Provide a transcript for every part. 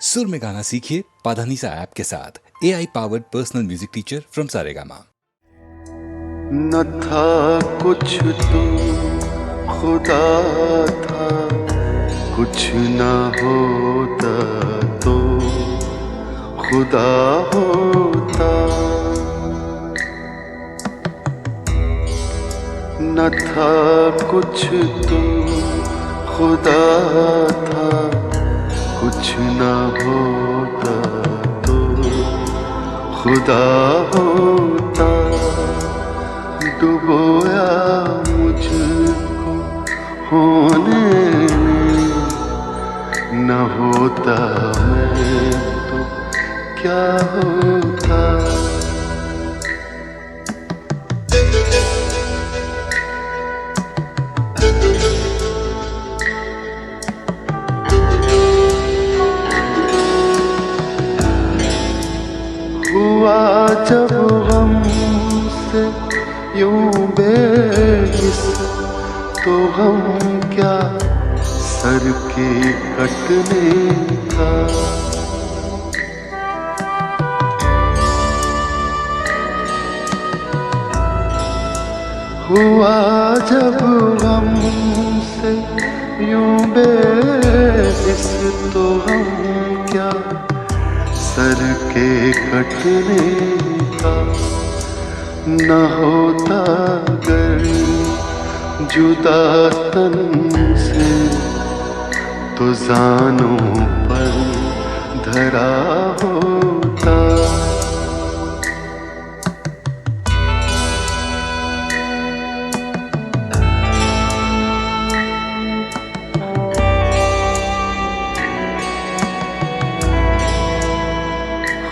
सुर में गाना सीखिए पाधानीसा ऐप के साथ। AI powered personal music teacher from Saregama. न था कुछ तो खुदा था, कुछ न होता तो खुदा होता। न था कुछ तो खुदा था, कुछ न होता तो खुदा होता। डुबोया मुझको होने में, न होता मैं तो क्या होता। हुआ जब गम से यूं बेहिस, तो गम क्या सर के कटने का। हुआ जब गम से यूं बेहिस, तो गम क्या सर के कटने का। न होता अगर जुदा तन से, तो जानों पर धरा होता।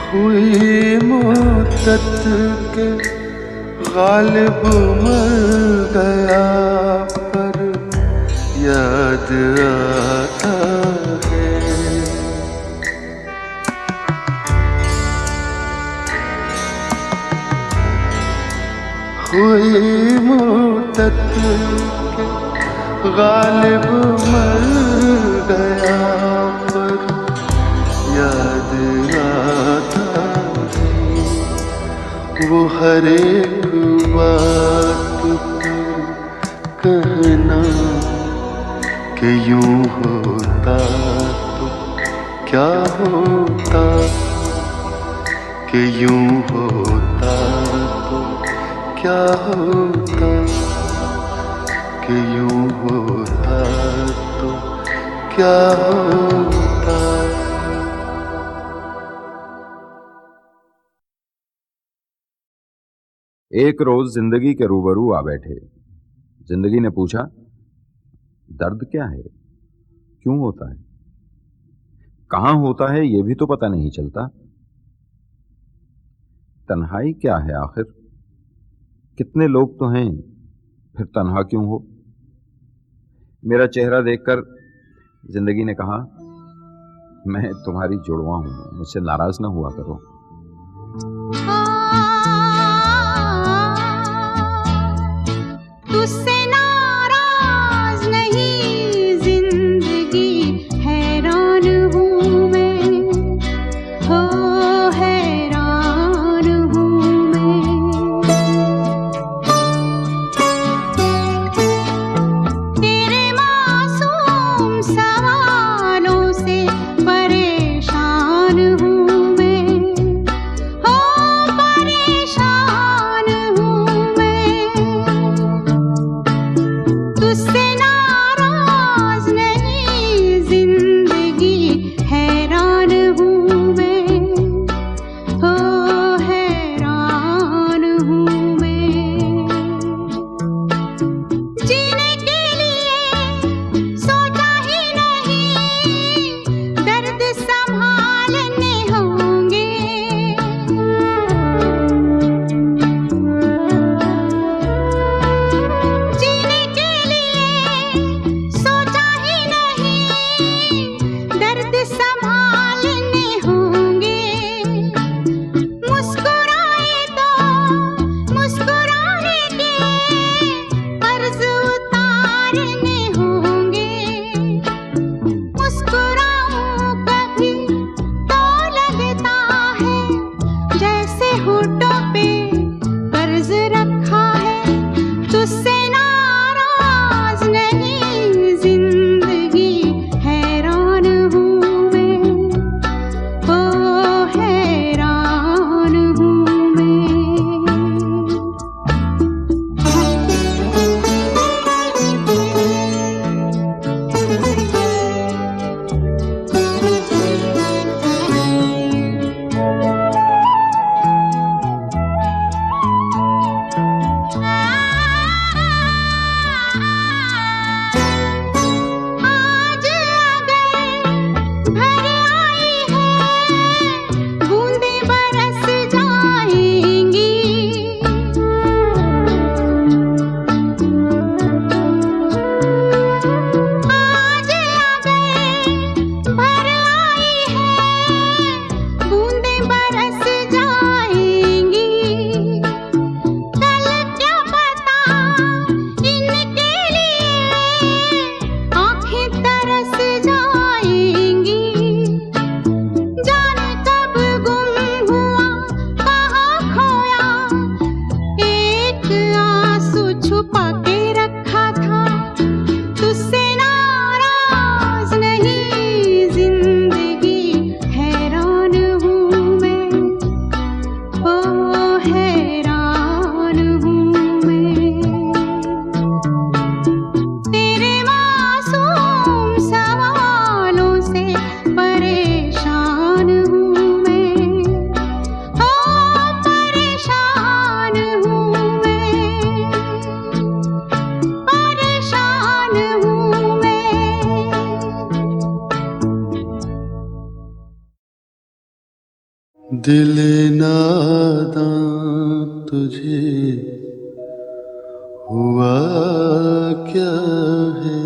हुई मुद्दत के गालिब मर गया, पर याद आता है। हुई मुद्दत के गालिब मर गया, पर याद आता है। वो हर एक बात पर कहना कि यूं होता तो क्या होता, कि यूं होता तो क्या होता, कि यूं होता तो क्या होता। एक रोज जिंदगी के रूबरू आ बैठे। जिंदगी ने पूछा, दर्द क्या है, क्यों होता है, कहां होता है, यह भी तो पता नहीं चलता। तन्हाई क्या है आखिर, कितने लोग तो हैं, फिर तन्हा क्यों हो। मेरा चेहरा देखकर जिंदगी ने कहा, मैं तुम्हारी जुड़वा हूं, मुझसे नाराज ना हुआ करो। तुझसे नाराज नहीं जिंदगी, हैरान हूँ मैं, हो हैरान हूँ मैं। तेरे मासूम सवालों से परेशान हूँ मैं, हो दिल नादां तुझे हुआ क्या है,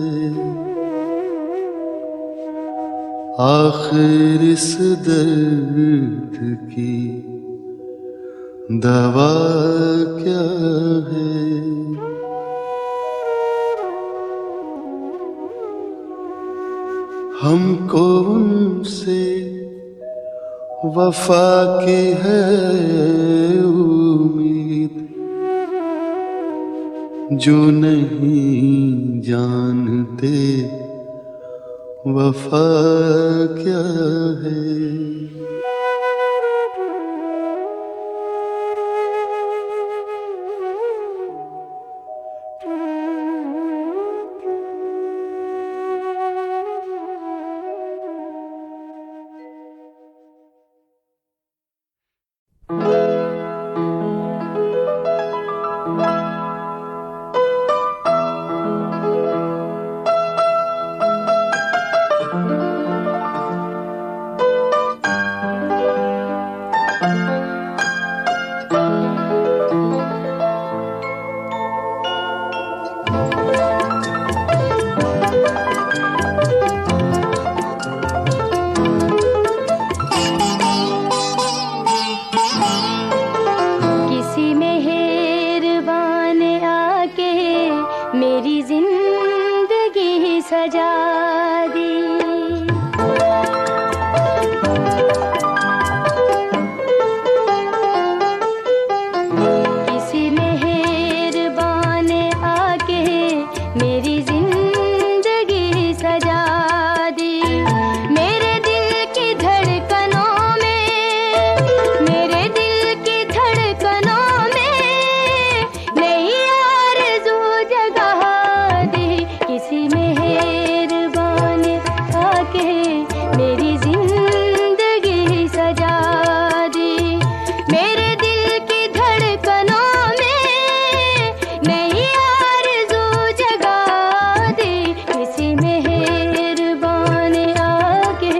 आखिर इस दर्द की दवा क्या है। हमको उनसे वफा की है उम्मीद, जो नहीं जानते वफा क्या है। मेरी जिंदगी सजा दी। किसी मेहरबान ने आके मेरी जिंदगी सजा दी। मेरे दिल की धड़कनों में, मेरे दिल की धड़कनों में नई आरज़ू जगा दी। किसी मेहरबान ने आके मेरी जिंदगी सजा दी। मेरे दिल की धड़कनों में नई आरज़ू जगा दी। किसी मेहरबान ने आके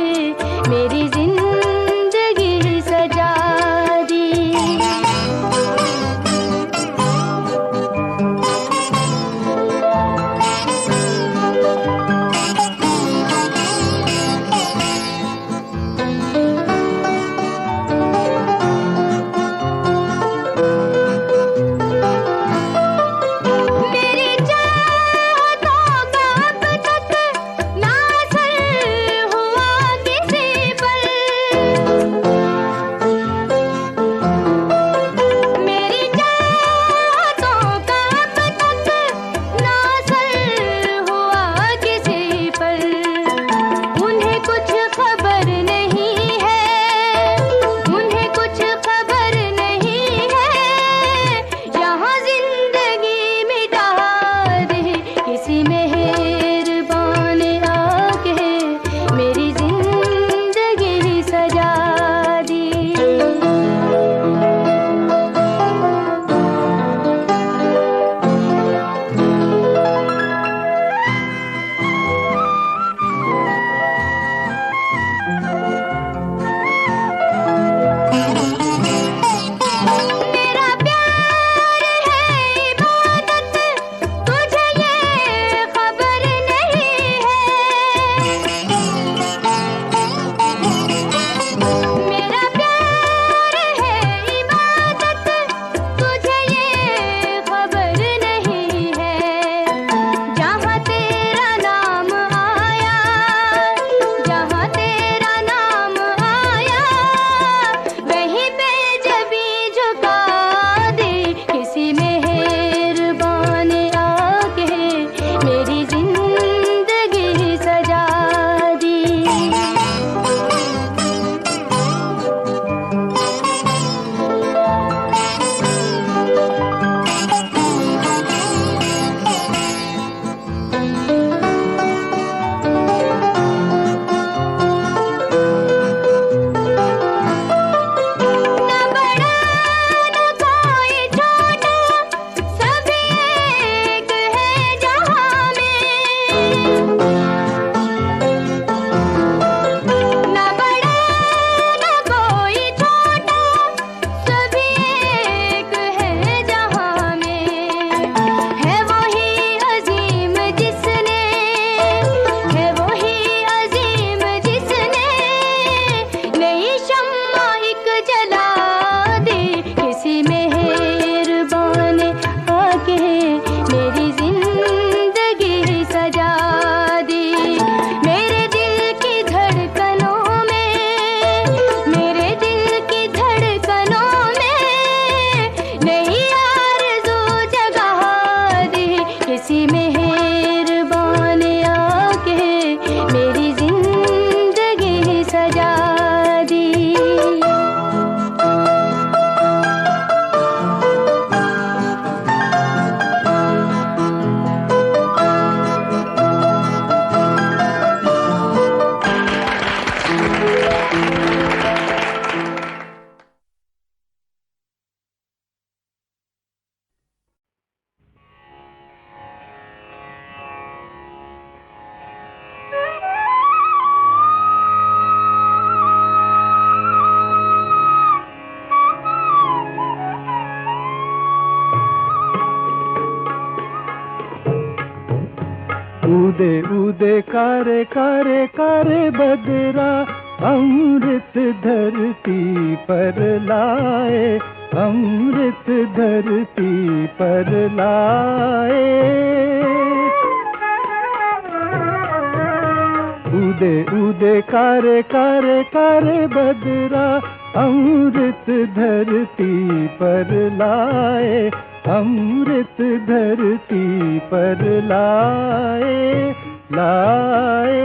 मेरी जिंदगी सजा दी। मेरी चाहतों का अब तक ना असर हुआ किसी पर। उदे उदे कारे कारे कारे बदरा अमृत धरती पर लाए, अमृत धरती पर लाए। उदे उदे कारे कारे कारे बदरा अमृत धरती पर लाए, अमृत धरती पर लाए, लाए।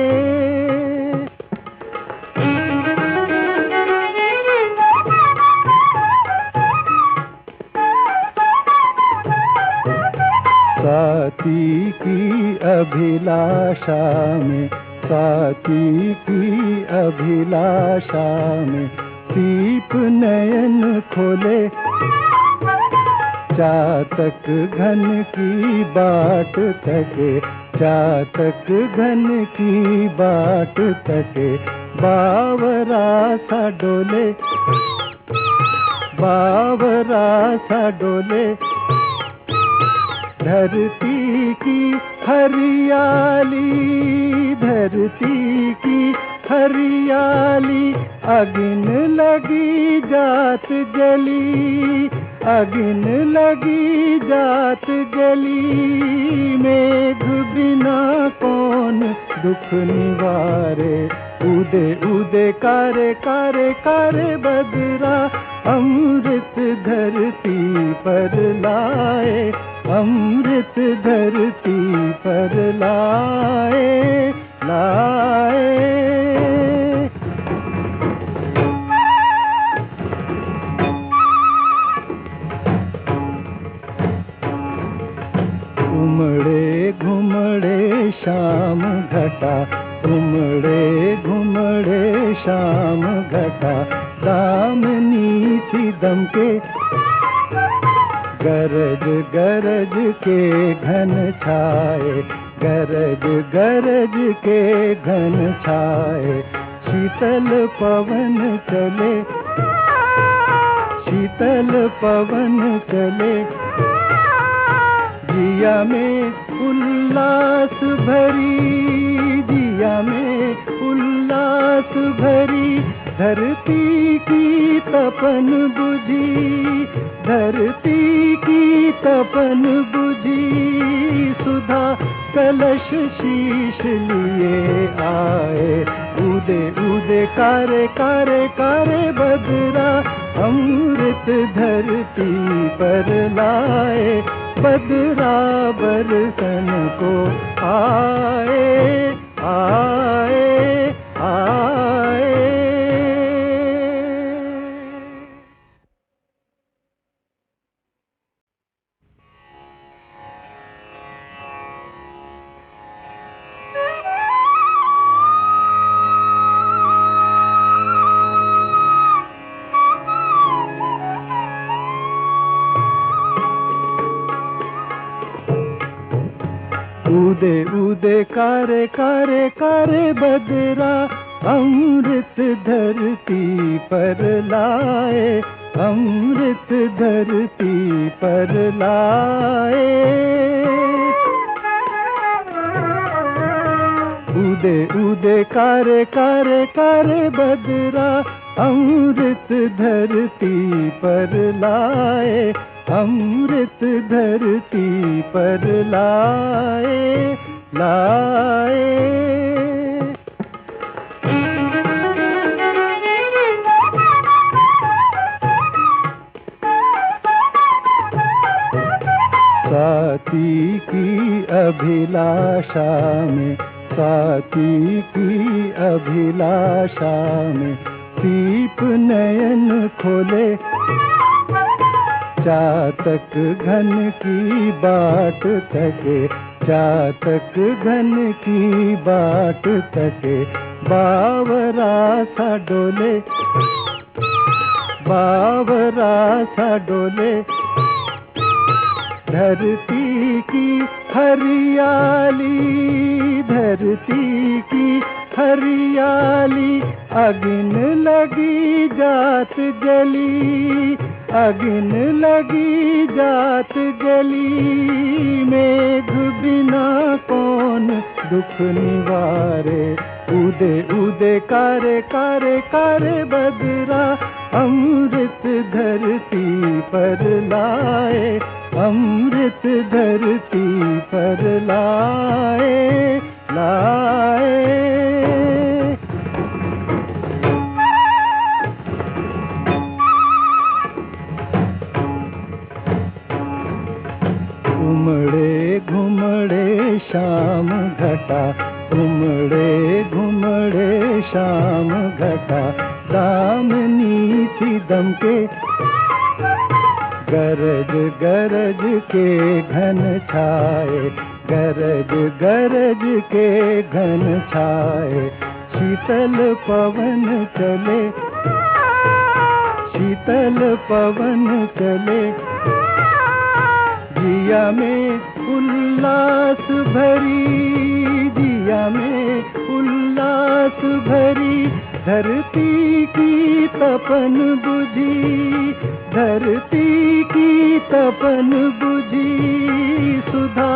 साथी की अभिलाषा में, साथी की अभिलाषा में दीप नयन खोले, चातक घन की बाट तके, चातक घन की बाट तके बावरा सा डोले, बावरा सा डोले। धरती की हरियाली, धरती की हरियाली अगिन लगी जात जली, अगिन लगी जात जली। मेघ बिना कौन दुख निवारे, उदे उदे कारे कारे कारे बदरा अमृत धरती पर लाए, अमृत धरती पर लाए, लाए। उमड़े घुमड़े शाम घटा, उमड़े घुमड़े शाम घटा दामनी सी दमके, गरज गरज के घन छाए, गरज गरज के घन छाए। शीतल पवन चले, शीतल पवन चले। जिया में उल्लास भरी, जिया में उल्लास भरी। धरती की तपन बुझी, धरती की तपन बुझी। सुधा कलश शीश लिए आए, उदे उदे कारे कारे कारे बदरा अमृत धरती पर लाए। बदरा बरसन को आए, आए, आए। उदे उदे कारे कारे कारे बदरा अमृत धरती पर लाए, अमृत धरती पर लाए। उदे उदे कारे कारे कारे बदरा अमृत धरती पर लाए, अमृत धरती पर लाए, लाए। साथी की अभिलाषा में, साथी की अभिलाषा में दीप नयन खोले। चातक घन की बाट तके, चातक घन की बाट तके बावरा सा डोले, बावरा सा डोले। धरती की हरियाली, धरती की हरियाली अगिन लगी जात जली, अगिन लगी जात जली, मेघ बिना कौन दुख निवारे। उदे उदे कारे कारे कारे बदरा, अमृत धरती पर लाए, अमृत धरती पर लाए लाए। उमड़े घुमड़े शाम घटा, उमड़े घुमड़े शाम घटा, दामनी सी दमके, गरज गरज के घन छाए, गरज गरज के घन छाए। शीतल पवन चले, शीतल पवन चले, जिया में उल्लास भरी, जिया में उल्लास भरी। धरती की तपन बुझी, धरती की तपन बुझी। सुधा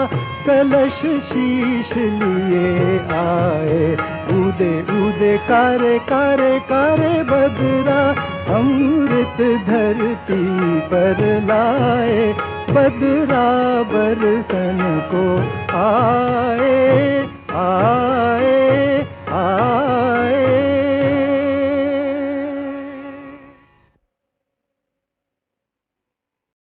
कलश शीश लिए आए, उदे उदे कारे कारे कारे बदरा, अमृत धरती पर लाए। बदरा बरसन को आए आए।